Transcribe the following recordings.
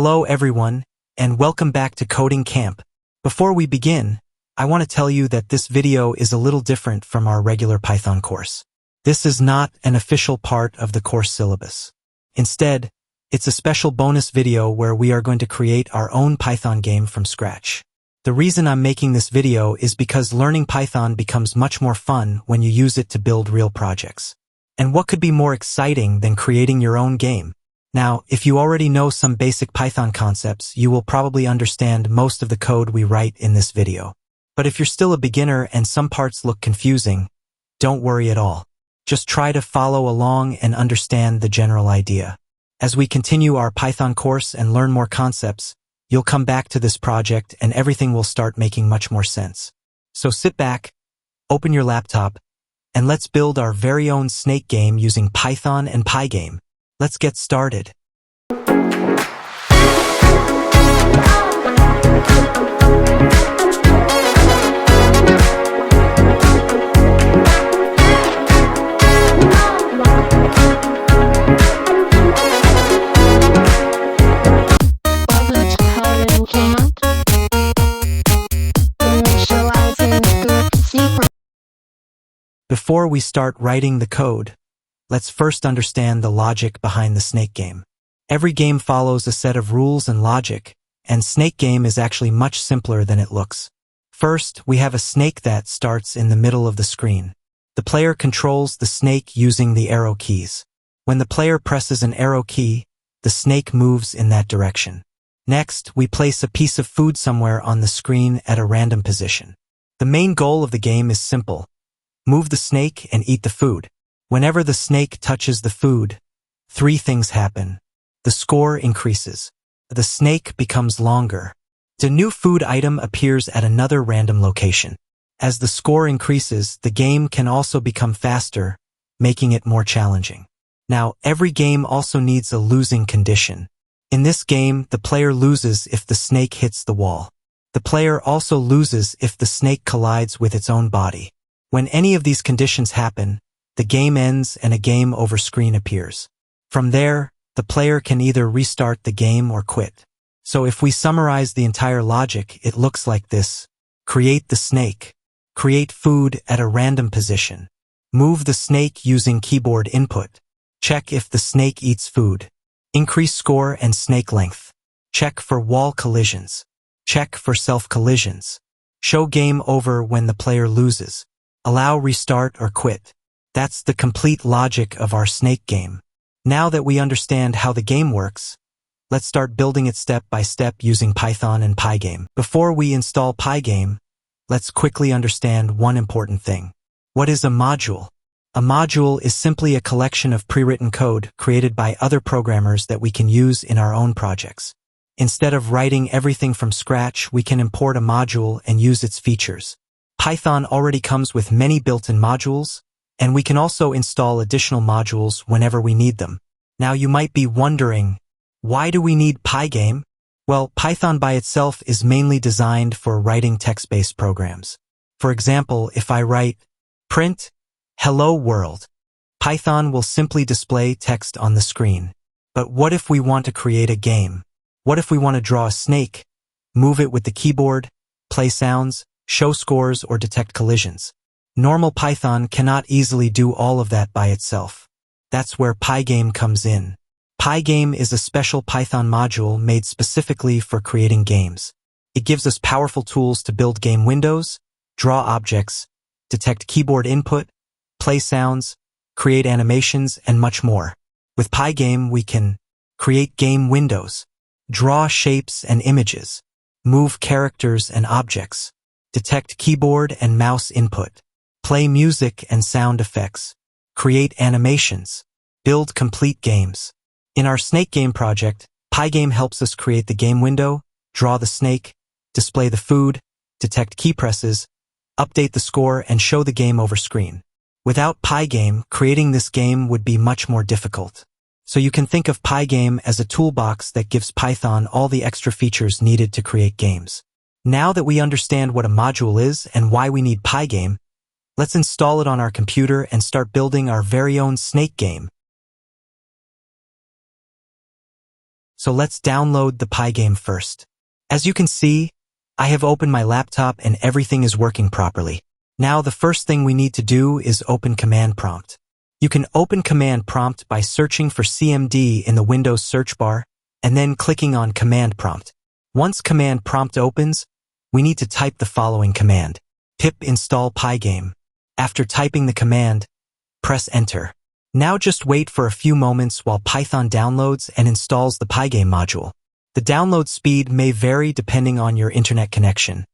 Hello everyone, and welcome back to Coding Camp. Before we begin, I want to tell you that this video is a little different from our regular Python course. This is not an official part of the course syllabus. Instead, it's a special bonus video where we are going to create our own Python game from scratch. The reason I'm making this video is because learning Python becomes much more fun when you use it to build real projects. And what could be more exciting than creating your own game? Now, if you already know some basic Python concepts, you will probably understand most of the code we write in this video. But if you're still a beginner and some parts look confusing, don't worry at all. Just try to follow along and understand the general idea. As we continue our Python course and learn more concepts, you'll come back to this project and everything will start making much more sense. So sit back, open your laptop, and let's build our very own snake game using Python and Pygame. Let's get started. Before we start writing the code, let's first understand the logic behind the snake game. Every game follows a set of rules and logic, and snake game is actually much simpler than it looks. First, we have a snake that starts in the middle of the screen. The player controls the snake using the arrow keys. When the player presses an arrow key, the snake moves in that direction. Next, we place a piece of food somewhere on the screen at a random position. The main goal of the game is simple. Move the snake and eat the food. Whenever the snake touches the food, three things happen. The score increases. The snake becomes longer. The new food item appears at another random location. As the score increases, the game can also become faster, making it more challenging. Now, every game also needs a losing condition. In this game, the player loses if the snake hits the wall. The player also loses if the snake collides with its own body. When any of these conditions happen, the game ends and a game over screen appears. From there, the player can either restart the game or quit. So if we summarize the entire logic, it looks like this. Create the snake. Create food at a random position. Move the snake using keyboard input. Check if the snake eats food. Increase score and snake length. Check for wall collisions. Check for self-collisions. Show game over when the player loses. Allow restart or quit. That's the complete logic of our snake game. Now that we understand how the game works, let's start building it step by step using Python and Pygame. Before we install Pygame, let's quickly understand one important thing. What is a module? A module is simply a collection of pre-written code created by other programmers that we can use in our own projects. Instead of writing everything from scratch, we can import a module and use its features. Python already comes with many built-in modules, and we can also install additional modules whenever we need them. Now you might be wondering, why do we need Pygame? Well, Python by itself is mainly designed for writing text-based programs. For example, if I write print hello world, Python will simply display text on the screen. But what if we want to create a game? What if we want to draw a snake, move it with the keyboard, play sounds, show scores, or detect collisions? Normal Python cannot easily do all of that by itself. That's where Pygame comes in. Pygame is a special Python module made specifically for creating games. It gives us powerful tools to build game windows, draw objects, detect keyboard input, play sounds, create animations, and much more. With Pygame, we can create game windows, draw shapes and images, move characters and objects, detect keyboard and mouse input, play music and sound effects, create animations, build complete games. In our snake game project, Pygame helps us create the game window, draw the snake, display the food, detect key presses, update the score, and show the game over screen. Without Pygame, creating this game would be much more difficult. So you can think of Pygame as a toolbox that gives Python all the extra features needed to create games. Now that we understand what a module is and why we need Pygame, let's install it on our computer and start building our very own snake game. So let's download the Pygame first. As you can see, I have opened my laptop and everything is working properly. Now the first thing we need to do is open Command Prompt. You can open Command Prompt by searching for CMD in the Windows search bar and then clicking on Command Prompt. Once Command Prompt opens, we need to type the following command: pip install Pygame. After typing the command, press Enter. Now just wait for a few moments while Python downloads and installs the Pygame module. The download speed may vary depending on your internet connection,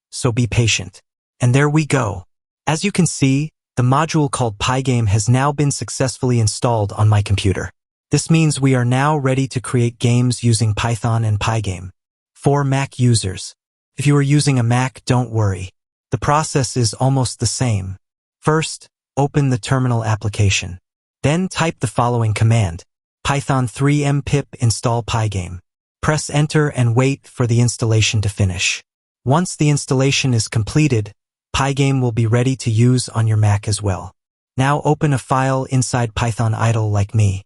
so be patient. And there we go. As you can see, the module called Pygame has now been successfully installed on my computer. This means we are now ready to create games using Python and Pygame. For Mac users, if you are using a Mac, don't worry. The process is almost the same. First, open the terminal application. Then type the following command: Python 3m pip install Pygame. Press Enter and wait for the installation to finish. Once the installation is completed, Pygame will be ready to use on your Mac as well. Now open a file inside Python idle like me.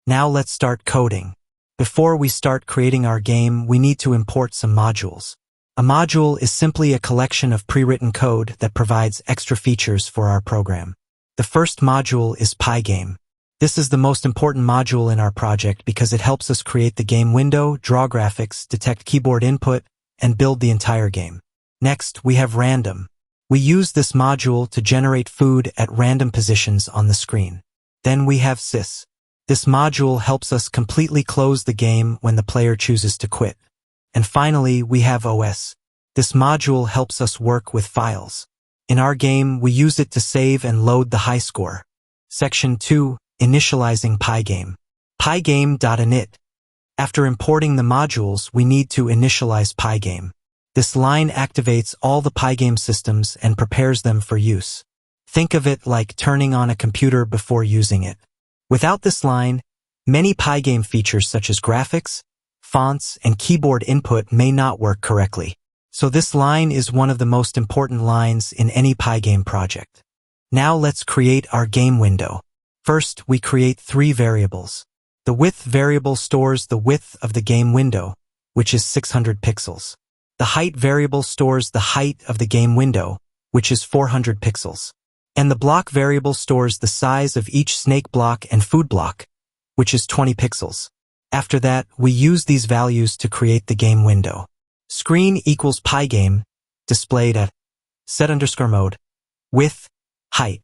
Now let's start coding. Before we start creating our game, we need to import some modules. A module is simply a collection of pre-written code that provides extra features for our program. The first module is Pygame. This is the most important module in our project because it helps us create the game window, draw graphics, detect keyboard input, and build the entire game. Next, we have Random. We use this module to generate food at random positions on the screen. Then we have Sys. This module helps us completely close the game when the player chooses to quit. And finally, we have OS. This module helps us work with files. In our game, we use it to save and load the high score. Section 2, Initializing Pygame. Pygame.init. After importing the modules, we need to initialize Pygame. This line activates all the Pygame systems and prepares them for use. Think of it like turning on a computer before using it. Without this line, many Pygame features such as graphics, fonts, and keyboard input may not work correctly. So this line is one of the most important lines in any Pygame project. Now let's create our game window. First, we create 3 variables. The width variable stores the width of the game window, which is 600 pixels. The height variable stores the height of the game window, which is 400 pixels. And the block variable stores the size of each snake block and food block, which is 20 pixels. After that, we use these values to create the game window. Screen equals Pygame, displayed at set_mode, width, height.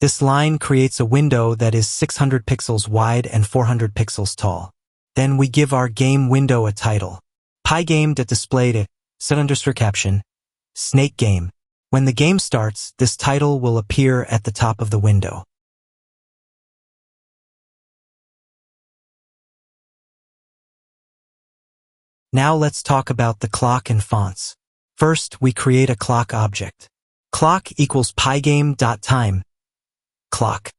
This line creates a window that is 600 pixels wide and 400 pixels tall. Then we give our game window a title. Pygame.displayed at set_caption, snake game. When the game starts, this title will appear at the top of the window. Now let's talk about the clock and fonts. First, we create a clock object. Clock equals Pygame.time. Clock.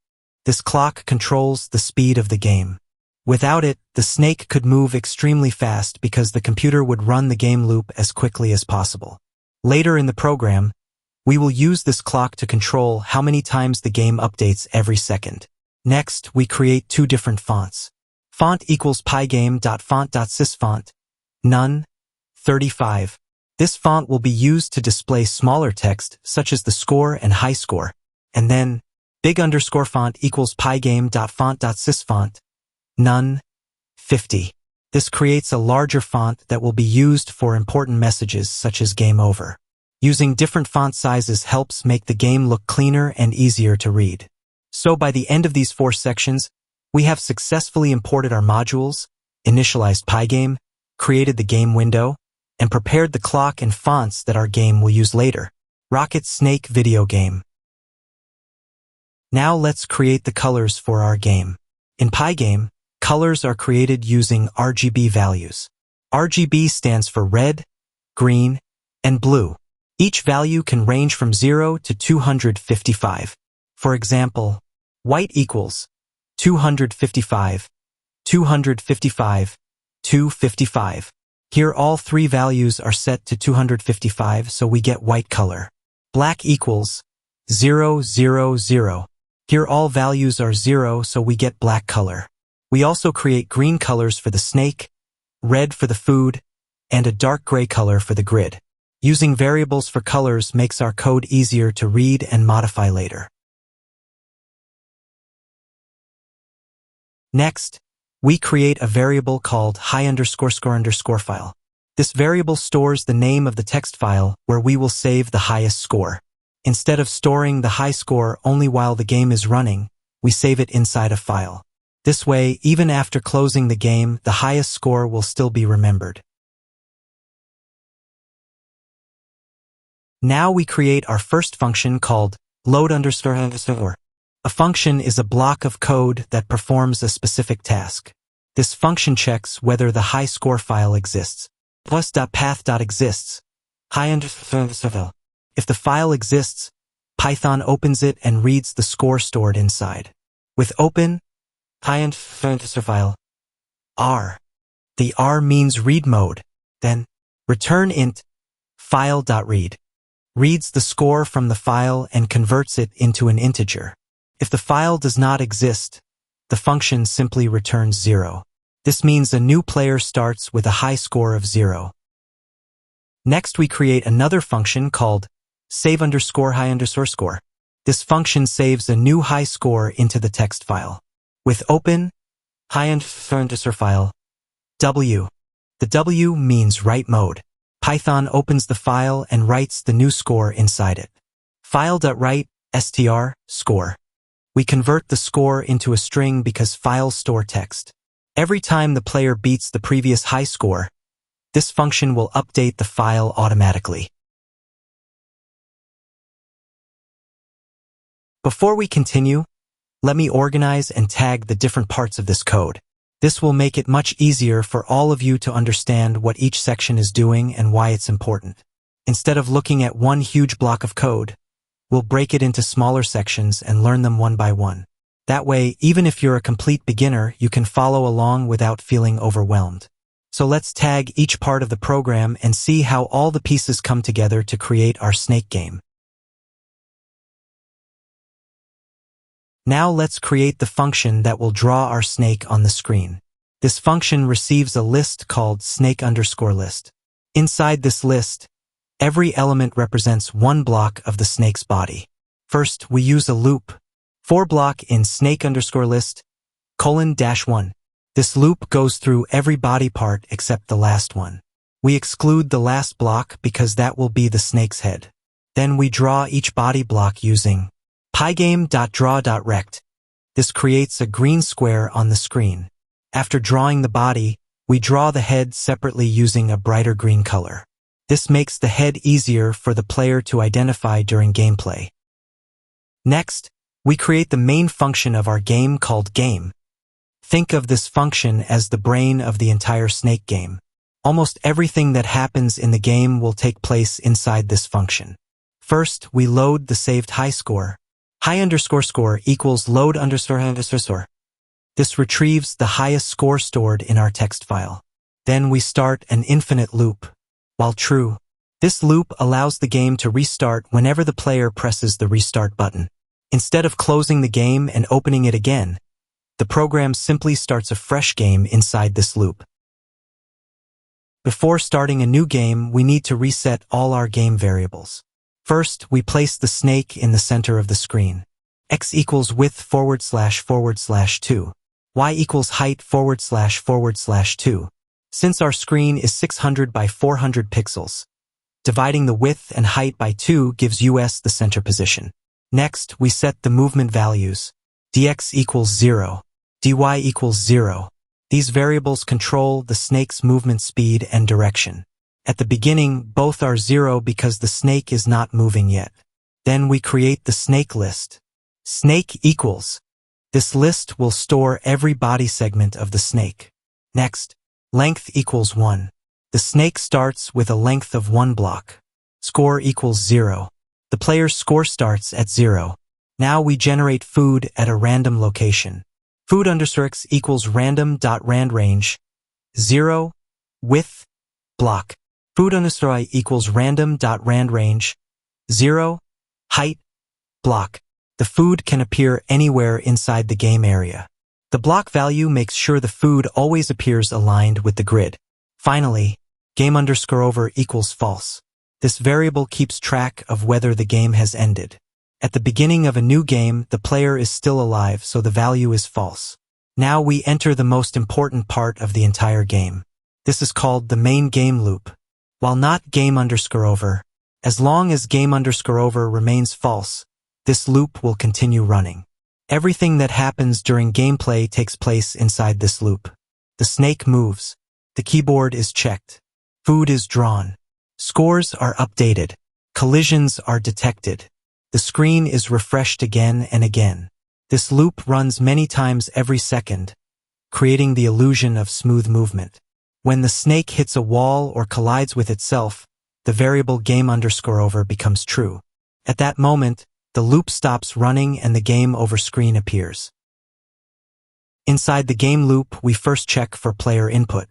This clock controls the speed of the game. Without it, the snake could move extremely fast because the computer would run the game loop as quickly as possible. Later in the program, we will use this clock to control how many times the game updates every second. Next, we create 2 different fonts. Font equals Pygame.font.sysfont. None. 35. This font will be used to display smaller text, such as the score and high score. And then, big_font equals Pygame.font.sysfont. None. 50. This creates a larger font that will be used for important messages such as game over. Using different font sizes helps make the game look cleaner and easier to read. So by the end of these 4 sections, we have successfully imported our modules, initialized Pygame, created the game window, and prepared the clock and fonts that our game will use later. Rocket Snake video game. Now let's create the colors for our game. In Pygame, colors are created using RGB values. RGB stands for red, green, and blue. Each value can range from 0 to 255. For example, white equals 255, 255, 255. Here all 3 values are set to 255, so we get white color. Black equals 0, 0, 0. Here all values are 0, so we get black color. We also create green colors for the snake, red for the food, and a dark gray color for the grid. Using variables for colors makes our code easier to read and modify later. Next, we create a variable called high_score_file. This variable stores the name of the text file where we will save the highest score. Instead of storing the high score only while the game is running, we save it inside a file. This way, even after closing the game, the highest score will still be remembered. Now we create our first function called load_. A function is a block of code that performs a specific task. This function checks whether the high score file exists. Plus.path.exists. High_. If the file exists, Python opens it and reads the score stored inside. With open, high_file, R. The R means read mode. Then, return int, file.read. Reads the score from the file and converts it into an integer. If the file does not exist, the function simply returns 0. This means a new player starts with a high score of 0. Next, we create another function called save_high_score. This function saves a new high score into the text file. With open, high_file, W. The W means write mode. Python opens the file and writes the new score inside it. File.write, str, score. We convert the score into a string because files store text. Every time the player beats the previous high score, this function will update the file automatically. Before we continue, let me organize and tag the different parts of this code. This will make it much easier for all of you to understand what each section is doing and why it's important. Instead of looking at one huge block of code, we'll break it into smaller sections and learn them one by one. That way, even if you're a complete beginner, you can follow along without feeling overwhelmed. So let's tag each part of the program and see how all the pieces come together to create our snake game. Now let's create the function that will draw our snake on the screen. This function receives a list called snake_list. Inside this list, every element represents one block of the snake's body. First, we use a loop, for block in snake_list, :1. This loop goes through every body part except the last one. We exclude the last block because that will be the snake's head. Then we draw each body block using pygame.draw.rect. This creates a green square on the screen. After drawing the body, we draw the head separately using a brighter green color. This makes the head easier for the player to identify during gameplay. Next, we create the main function of our game called game. Think of this function as the brain of the entire snake game. Almost everything that happens in the game will take place inside this function. First, we load the saved high score. High_score equals load_score. This retrieves the highest score stored in our text file. Then we start an infinite loop. While true, this loop allows the game to restart whenever the player presses the restart button. Instead of closing the game and opening it again, the program simply starts a fresh game inside this loop. Before starting a new game, we need to reset all our game variables. First, we place the snake in the center of the screen. X equals width //2. Y equals height //2. Since our screen is 600 by 400 pixels, dividing the width and height by 2 gives us the center position. Next, we set the movement values. dx equals 0. dy equals 0. These variables control the snake's movement speed and direction. At the beginning, both are 0 because the snake is not moving yet. Then we create the snake list. Snake equals. This list will store every body segment of the snake. Next, length equals 1. The snake starts with a length of 1 block. Score equals 0. The player's score starts at 0. Now we generate food at a random location. Food_x equals random.randrange, 0, width, block. Food_y equals random.randrange, 0, height, block. The food can appear anywhere inside the game area. The block value makes sure the food always appears aligned with the grid. Finally, game_over equals false. This variable keeps track of whether the game has ended. At the beginning of a new game, the player is still alive, so the value is false. Now we enter the most important part of the entire game. This is called the main game loop. While not game_over, as long as game_over remains false, this loop will continue running. Everything that happens during gameplay takes place inside this loop. The snake moves. The keyboard is checked. Food is drawn. Scores are updated. Collisions are detected. The screen is refreshed again and again. This loop runs many times every second, creating the illusion of smooth movement. When the snake hits a wall or collides with itself, the variable game_over becomes true. At that moment, the loop stops running and the game over screen appears. Inside the game loop, we first check for player input.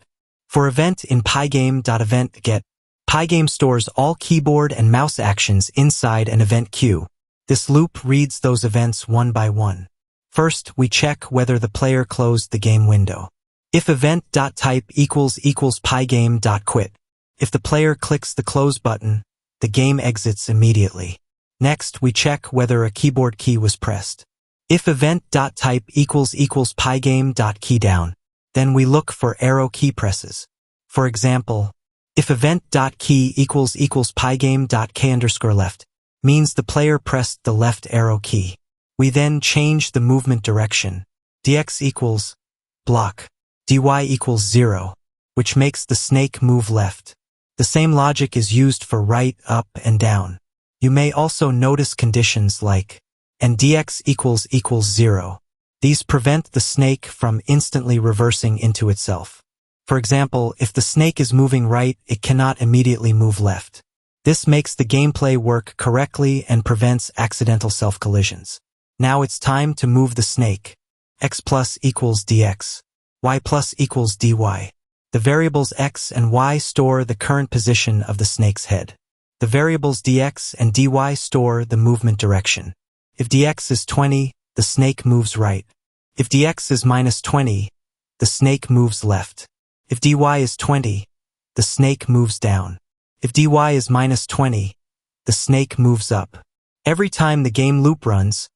For event in pygame.event_get, Pygame stores all keyboard and mouse actions inside an event queue. This loop reads those events one by one. First, we check whether the player closed the game window. If event.type equals pygame.quit, if the player clicks the close button, the game exits immediately. Next, we check whether a keyboard key was pressed. If event.type equals pygame.keydown, then we look for arrow key presses. For example, if event.key equals pygame.k_left, means the player pressed the left arrow key. We then change the movement direction. dx equals block, dy equals 0, which makes the snake move left. The same logic is used for right, up, and down. You may also notice conditions like and dx equals 0. These prevent the snake from instantly reversing into itself. For example, if the snake is moving right, it cannot immediately move left. This makes the gameplay work correctly and prevents accidental self-collisions. Now it's time to move the snake. X plus equals dx. Y plus equals dy. The variables x and y store the current position of the snake's head. The variables dx and dy store the movement direction. If dx is 20, the snake moves right. If dx is minus 20, the snake moves left. If dy is 20, the snake moves down. If dy is minus 20, the snake moves up. Every time the game loop runs,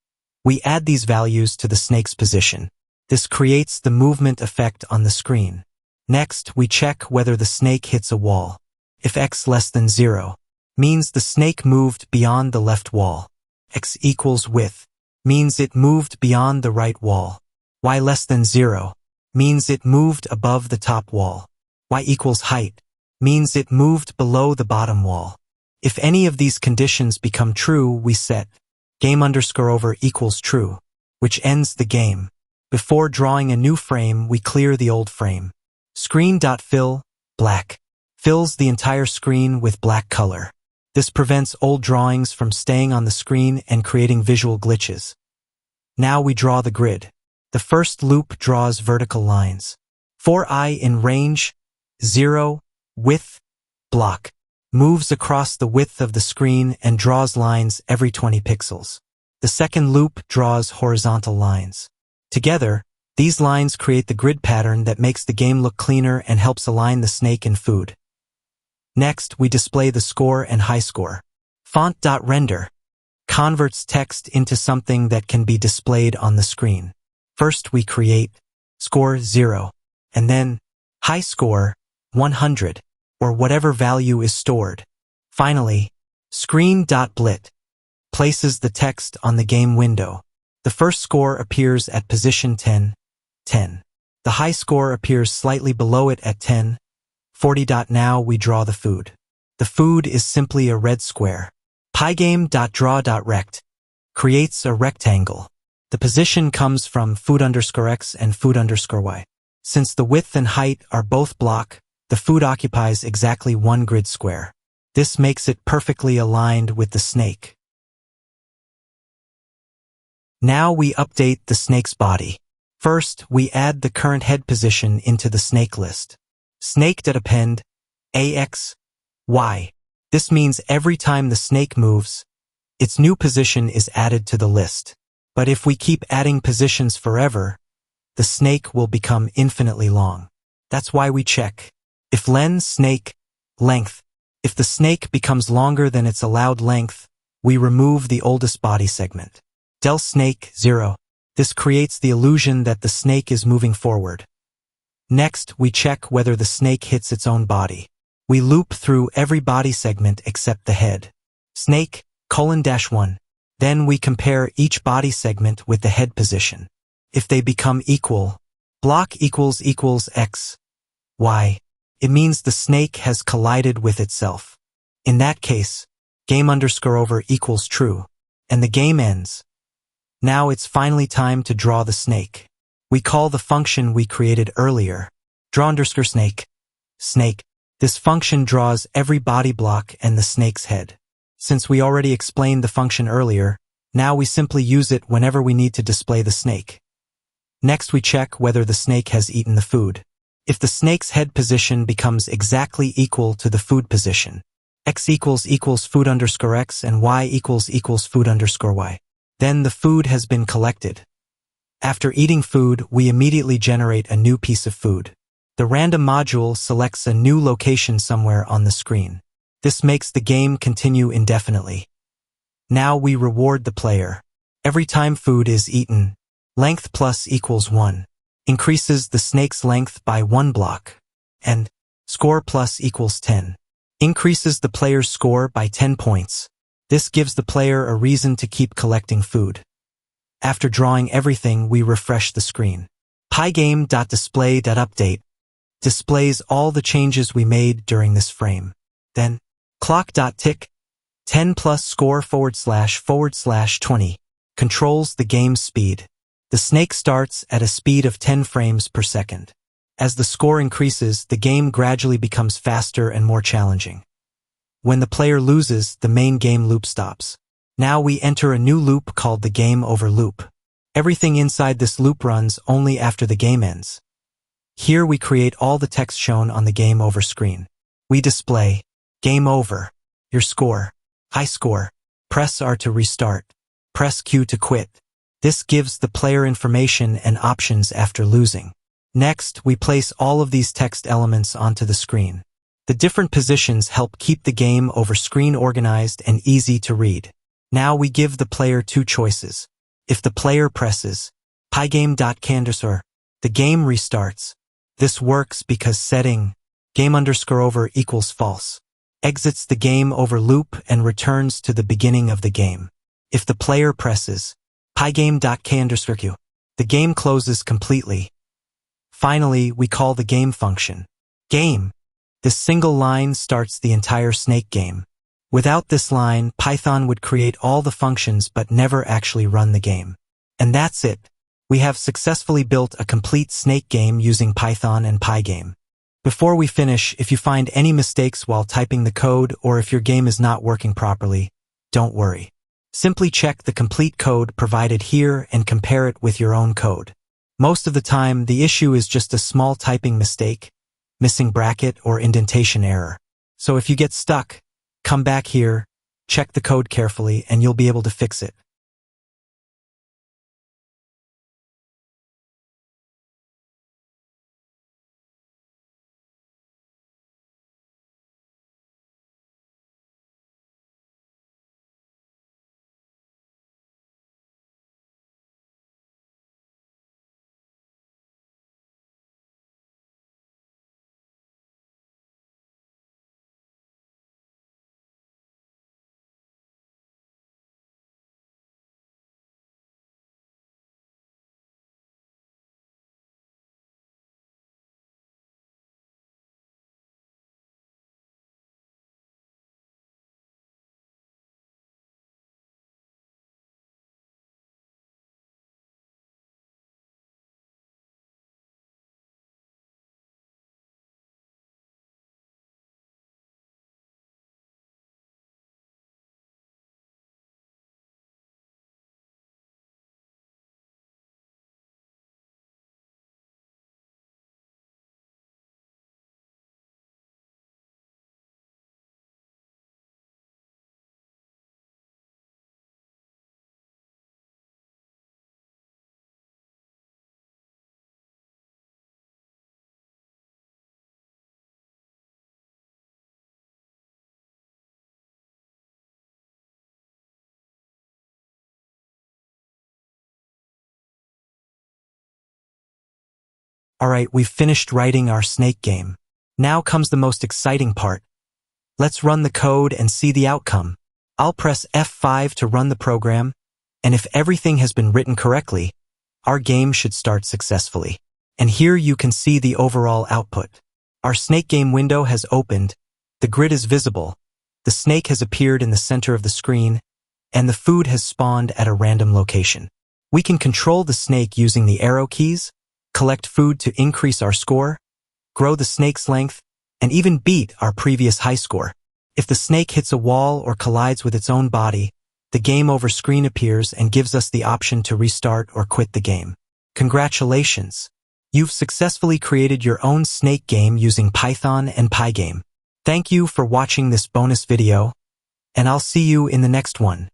we add these values to the snake's position. This creates the movement effect on the screen. Next, we check whether the snake hits a wall. If x less than 0, means the snake moved beyond the left wall. X equals width, means it moved beyond the right wall. Y less than 0, means it moved above the top wall. Y equals height, means it moved below the bottom wall. If any of these conditions become true, we set game_over equals true, which ends the game. Before drawing a new frame, we clear the old frame. Screen.fill, black, fills the entire screen with black color. This prevents old drawings from staying on the screen and creating visual glitches. Now we draw the grid. The first loop draws vertical lines. For I in range, 0, width, block, moves across the width of the screen and draws lines every 20 pixels. The second loop draws horizontal lines. Together, these lines create the grid pattern that makes the game look cleaner and helps align the snake and food. Next, we display the score and high score. Font.render converts text into something that can be displayed on the screen. First, we create score 0, and then high score 100, or whatever value is stored. Finally, screen.blit places the text on the game window. The first score appears at position 10, 10. The high score appears slightly below it at 10, 40. Now we draw the food. The food is simply a red square. Pygame.draw.rect creates a rectangle. The position comes from food_x and food_y. Since the width and height are both block, the food occupies exactly one grid square. This makes it perfectly aligned with the snake. Now we update the snake's body. First, we add the current head position into the snake list. Snake.append AX, Y. This means every time the snake moves, its new position is added to the list. But if we keep adding positions forever, the snake will become infinitely long. That's why we check. If len snake length. If the snake becomes longer than its allowed length, we remove the oldest body segment. Del snake 0. This creates the illusion that the snake is moving forward. Next, we check whether the snake hits its own body. We loop through every body segment except the head. Snake, :1. Then we compare each body segment with the head position. If they become equal, block equals x, y, it means the snake has collided with itself. In that case, game_over equals true, and the game ends. Now it's finally time to draw the snake. We call the function we created earlier, draw_snake. Snake. This function draws every body block and the snake's head. Since we already explained the function earlier, now we simply use it whenever we need to display the snake. Next we check whether the snake has eaten the food. If the snake's head position becomes exactly equal to the food position, x equals food_x and y equals food_y, then the food has been collected. After eating food, we immediately generate a new piece of food. The random module selects a new location somewhere on the screen. This makes the game continue indefinitely. Now we reward the player. Every time food is eaten, length plus equals 1 increases the snake's length by 1 block, and score plus equals 10 increases the player's score by 10 points. This gives the player a reason to keep collecting food. After drawing everything, we refresh the screen. Pygame.display.update displays all the changes we made during this frame. Then, clock.tick 10 plus score //20 controls the game's speed. The snake starts at a speed of 10 frames per second. As the score increases, the game gradually becomes faster and more challenging. When the player loses, the main game loop stops. Now we enter a new loop called the game over loop. Everything inside this loop runs only after the game ends. Here we create all the text shown on the game over screen. We display game over, your score, high score, press R to restart, press Q to quit. This gives the player information and options after losing. Next, we place all of these text elements onto the screen. The different positions help keep the game over screen organized and easy to read. Now we give the player two choices. If the player presses pygame.candersor, the game restarts. This works because setting game_over equals false exits the game over loop and returns to the beginning of the game. If the player presses pygame.candersor, the game closes completely. Finally, we call the game function game. This single line starts the entire snake game. Without this line, Python would create all the functions but never actually run the game. And that's it. We have successfully built a complete snake game using Python and Pygame. Before we finish, if you find any mistakes while typing the code or if your game is not working properly, don't worry. Simply check the complete code provided here and compare it with your own code. Most of the time, the issue is just a small typing mistake, missing bracket or indentation error. So if you get stuck, come back here, check the code carefully, and you'll be able to fix it. Alright, we've finished writing our snake game. Now comes the most exciting part. Let's run the code and see the outcome. I'll press F5 to run the program, and if everything has been written correctly, our game should start successfully. And here you can see the overall output. Our snake game window has opened, the grid is visible, the snake has appeared in the center of the screen, and the food has spawned at a random location. We can control the snake using the arrow keys, collect food to increase our score, grow the snake's length, and even beat our previous high score. If the snake hits a wall or collides with its own body, the game over screen appears and gives us the option to restart or quit the game. Congratulations! You've successfully created your own snake game using Python and Pygame. Thank you for watching this bonus video, and I'll see you in the next one.